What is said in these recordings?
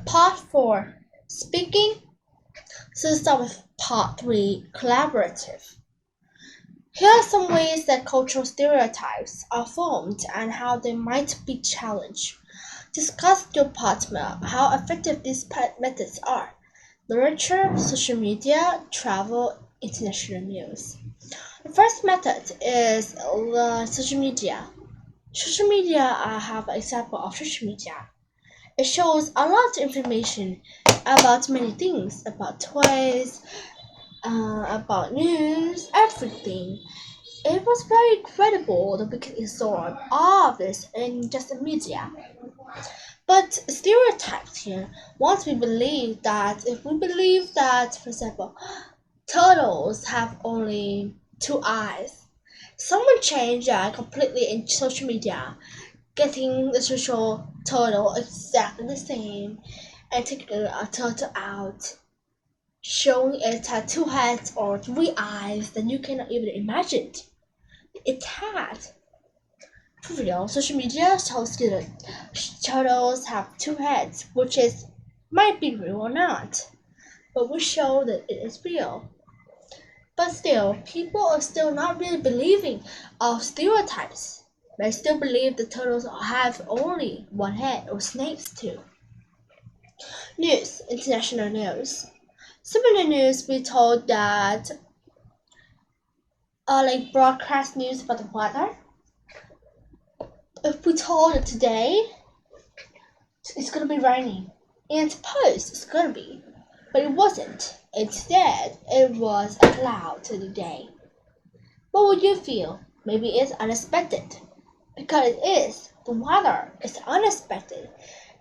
Part 4 Speaking. So let's start with Part 3 Collaborative. Here are some ways that cultural stereotypes are formed and how they might be challenged. Discuss with your partner how effective these methods are. Literature, social media, travel, international news. The first method is social media. Social media, I have an example of social media. It shows a lot of information about many things, about toys, about news, everything. It was very incredible that we could absorb all of this in just the media. But stereotypes here, once we believe that, if we believe that, for example, turtles have only two eyes, someone changed that completely in social media, getting the social turtle exactly the same and taking a turtle out, showing it had two heads or three eyes that you cannot even imagine it had. For real, social media shows that turtles have two heads, which is might be real or not, but we show that it is real. But still, people are still not really believing of stereotypes. They still believe the turtles have only one head, or snakes too. News, international news. Similar news, we told that like broadcast news about the weather. If we told that today it's gonna be raining, and suppose it's gonna be, but it wasn't. Instead, it was a cloud today. What would you feel? Maybe it's unexpected. Because it is. The weather is unexpected.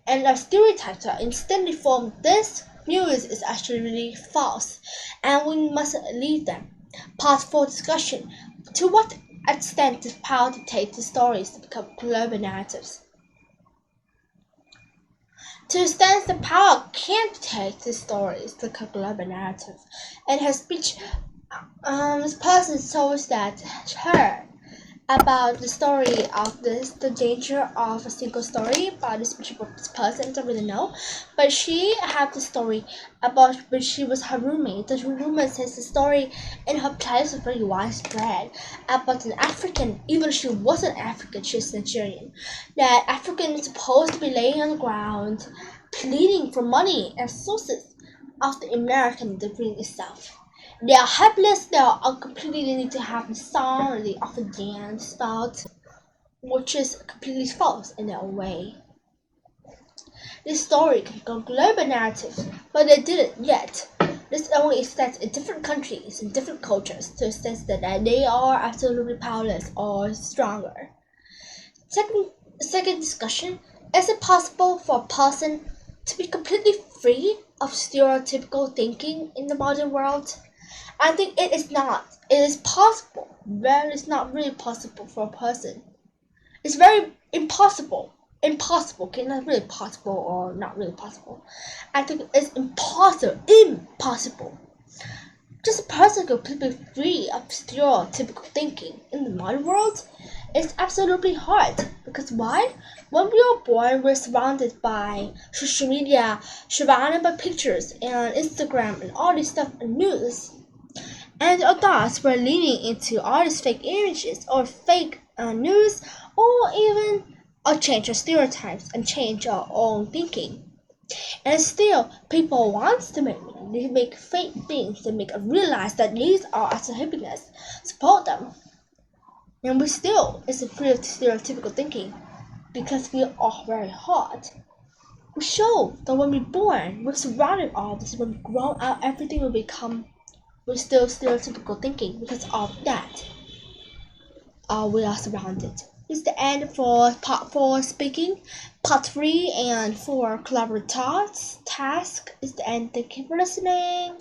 And our stereotypes are instantly formed. This news is actually really false. And we must leave them. Part 4 discussion. To what extent does power dictate the stories to become global narratives? To the extent the power can dictate the stories to become global narrative. And her speech, this person shows that her about the story of the danger of a single story about this person, don't really know, but she had the story about when she was her roommate. The roommate says the story in her place was very widespread about an African, even though she wasn't African, she's Nigerian, that African is supposed to be laying on the ground pleading for money and sources of the American degree itself. They are helpless, they are completely, they need to have a song or they often dance about, which is completely false in their own way. This story can become global narrative, but they didn't yet. This only extends in different countries and different cultures to the extent that they are absolutely powerless or stronger. Second discussion, is it possible for a person to be completely free of stereotypical thinking in the modern world? I think it is not. It is possible. Well, it's not really possible for a person. It's very impossible. Impossible. Okay, not really possible or not really possible. I think it's impossible. Impossible. Just a person completely free of stereotypical thinking in the modern world is absolutely hard. Because why? When we are born, we're surrounded by social media, surrounded by pictures and Instagram and all this stuff and news. And our thoughts were leaning into all these fake images or fake news or even change our stereotypes and change our own thinking. And still, people want to make fake things to make us realize that these are actually helping us support them. And we still isn't free of stereotypical thinking because we are very hard. We show that when we're born, we're surrounded all this. When we grow up, everything will become we're still stereotypical thinking because of that. We are surrounded. This is the end for part 4 speaking. Part 3 and 4 collaborative task is the end. Thank you for listening.